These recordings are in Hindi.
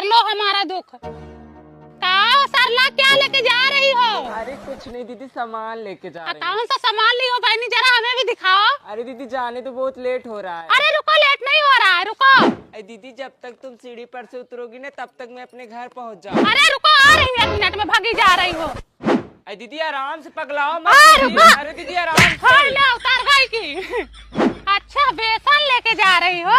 कर लो हमारा दुख। कहा सरला क्या लेके जा रही हो? अरे कुछ नहीं दीदी, सामान लेके जा रही हूँ। कौन सा सामान ली हो बहनी, जरा हमें भी दिखाओ। अरे दीदी जाने तो बहुत लेट हो रहा है। अरे रुको, लेट नहीं हो रहा है, रुको। अरे दीदी जब तक तुम सीढ़ी पर से उतरोगी ना तब तक मैं अपने घर पहुँच जाऊँ। अरे रुको, आ रही हूँ, 1 मिनट में भागी जा रही हो। अरे दीदी आराम से पगलाओ मत। अरे दीदी आराम से। ले उतार गई की। अच्छा बेसन लेके जा रही हो।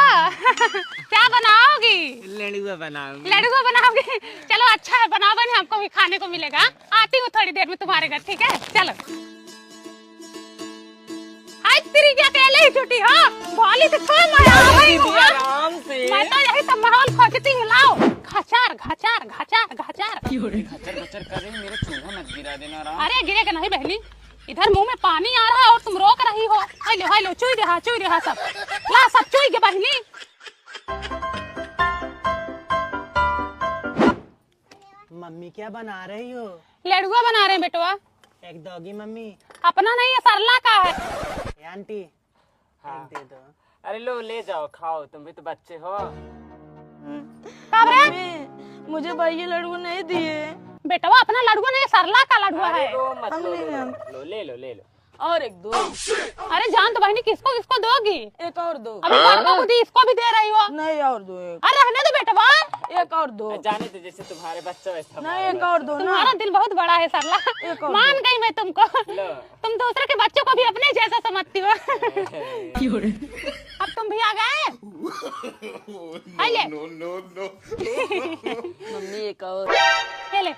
क्या बनाओगी? लड़ुआ बनाऊंगी। लड़ुआ बनाओगी? चलो अच्छा है, बनाओ बनी, हमको भी खाने को मिलेगा। आती हूँ थोड़ी देर में तुम्हारे घर, ठीक है? चलो। आज तेरी क्या अकेले ही छुट्टी हो? बोली तो छोड़, मैं आ गई हूँ। आराम से। मैं तो यही सब माहौल खोजती हूँ, लाओ। घचार घचार घचार घचार। घचर घचर कर रही, मेरे चूल्हा मत गिरा देना। आराम। अरे गिरेगा नहीं बहनी, इधर मुंह में पानी आ रहा है और तुम रोक रही हो। हाय लो चुई रहा सब। ला सब चुई के बहनी। मम्मी क्या बना रही हो? लड़ुआ बना रहे हैं बेटवा। एक दोगी मम्मी? अपना नहीं है, सरला का है। आंटी हाँ। दे दो। अरे लो ले जाओ, खाओ, तुम भी तो बच्चे हो। मुझे भाई ये लड्डू नहीं दिए। बेटवा अपना लड़ुआ नहीं, सरला का लड़ुआ है। मत लो, ले लो। और एक दो। अरे जान तो बहनी, किसको किसको दोगी? एक और दो। अभी लड़कों को दी, इसको भी दे रही हो? नहीं और दो। एक अरे रहने दो बेटवा। एक और दो। जाने तो जैसे तुम्हारे बच्चा वैसा। नहीं एक और दो ना। तुम्हारा दिल बहुत बड़ा है सरला, एक और मान गई मैं तुमको। लो। तुम दूसरे के बच्चों को भी अपने जैसा समझती हो। अब तुम भी आ गए। मम्मी एक और। ये ले,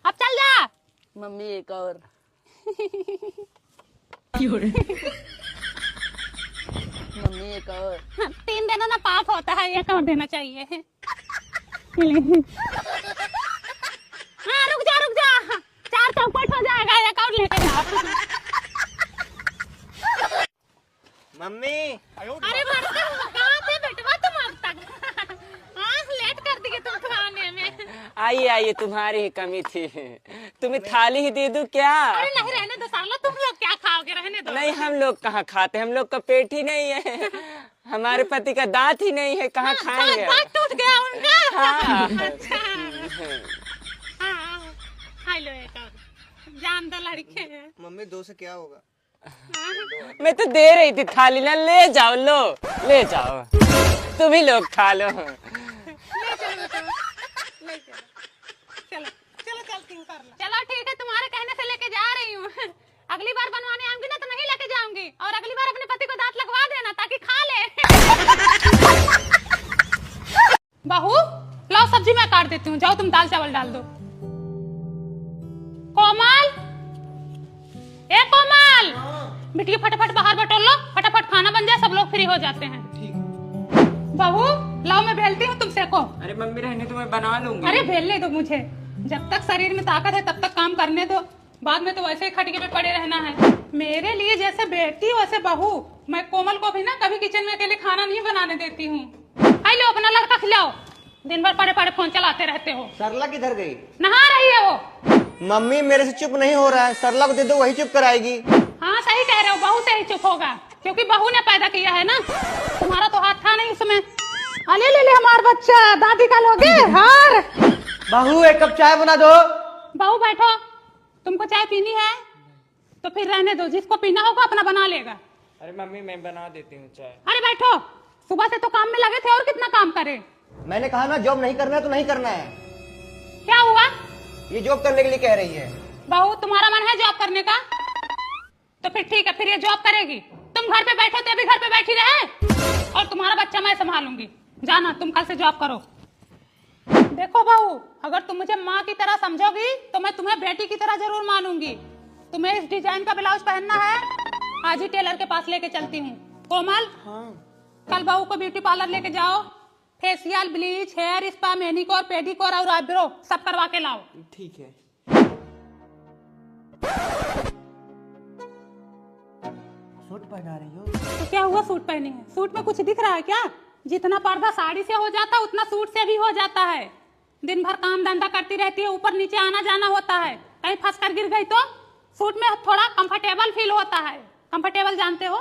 अब चल जा। मम्मी एक और। मम्मी एक और। 3 देना ना पाप होता है, 1 और देना चाहिए। हाँ रुक जा, 4 चौपट हो जाएगा, 1 और लेके जाओ। मम्मी अरे कहाँ थे बेटवा तुम अब तक? लेट कर दिए तुम खाने में। आइए तुम्हारी ही कमी थी। तुम्हें थाली ही दे दूं क्या? अरे नहीं, रहने दो साला, तुम लोग क्या खाओगे, रहने दो। नहीं हम लोग कहाँ खाते, हम लोग का पेट ही नहीं है। हमारे पति का दांत ही नहीं है, कहाँ खाएंगे? दांत टूट गया उनका। हाँ। अच्छा। हाँ, हाय लो एक और। जान दो लड़के। मम्मी 2 से क्या होगा? मैं तो दे रही थी थाली ना, ले जाओ, ले जाओ, तुम ही लोग खा लो। चलो ठीक है, तुम्हारे कहने से लेके जा रही हूँ। अगली बार बनवाने आऊंगी ना तो नहीं लेके जाऊंगी, और अगली बार अपने पति को दांत लगवा देना ताकि खा ले। बहू लाओ, सब्जी मैं काट देती हूँ, जाओ तुम दाल चावल डाल दो। कोमल, ए कोमल, बिटिया फटाफट बाहर बटोर लो, फटाफट खाना बन जाए, सब लोग फ्री हो जाते हैं। बहू लाओ, मैं बेलती हूँ, तुम सेको। अरे मम्मी रहने तो मैं बना लूंगी। अरे बेलने दो मुझे, जब तक शरीर में ताकत है तब तक काम करने दो, बाद में तो वैसे ही खटिके पे पड़े रहना है। मेरे लिए जैसे बेटी वैसे बहू। मैं कोमल को भी ना कभी किचन में अकेले खाना नहीं बनाने देती हूँ। आई लो अपना लड़का खिलाओ, दिन भर पड़े पड़े फोन चलाते रहते हो। सरला किधर गई? नहा रही है वो। मम्मी मेरे से चुप नहीं हो रहा है, सरला को दे दो, वही चुप कराएगी। हाँ सही कह रहे हो, बहू से ही चुप होगा, क्योंकि बहू ने पैदा किया है ना, तुम्हारा तो हाथ था नहीं उसमें। अले ले हमारा बच्चा, दादी का लोगे हार। बहू 1 कप चाय बना दो। बहू बैठो, तुमको चाय पीनी है तो फिर रहने दो, जिसको पीना होगा अपना बना लेगा। अरे मम्मी मैं बना देती हूँ चाय। अरे बैठो, सुबह से तो काम में लगे थे, और कितना काम करे। मैंने कहा ना जॉब नहीं करना है तो नहीं करना है। क्या हुआ? ये जॉब करने के लिए कह रही है। बहू तुम्हारा मन है जॉब करने का, तो फिर ठीक है, फिर ये जॉब करेगी। तुम घर पे बैठे थे, अभी घर पे बैठी रहे, और तुम्हारा बच्चा मैं संभालूंगी। जाना तुम कल से जॉब करो। देखो बहू, अगर तुम मुझे माँ की तरह समझोगी तो मैं तुम्हें बेटी की तरह जरूर मानूंगी। तुम्हें इस डिजाइन का ब्लाउज पहनना है, आज ही टेलर के पास लेके चलती हूँ। कोमल, कल बहू को ब्यूटी पार्लर लेके जाओ, facial, bleach, hair spa, manicure, pedicure और आईब्रो सब करवा के लाओ। ठीक है। सूट पहना रही हो? तो क्या हुआ, सूट पहनी है? सूट में कुछ दिख रहा है क्या? जितना पर्दा साड़ी से हो जाता है उतना सूट से भी हो जाता है। दिन भर काम धंधा करती रहती है, ऊपर नीचे आना जाना होता है, कहीं फंस कर गिर गई तो सूट में थोड़ा कंफर्टेबल फील होता है। कंफर्टेबल जानते हो?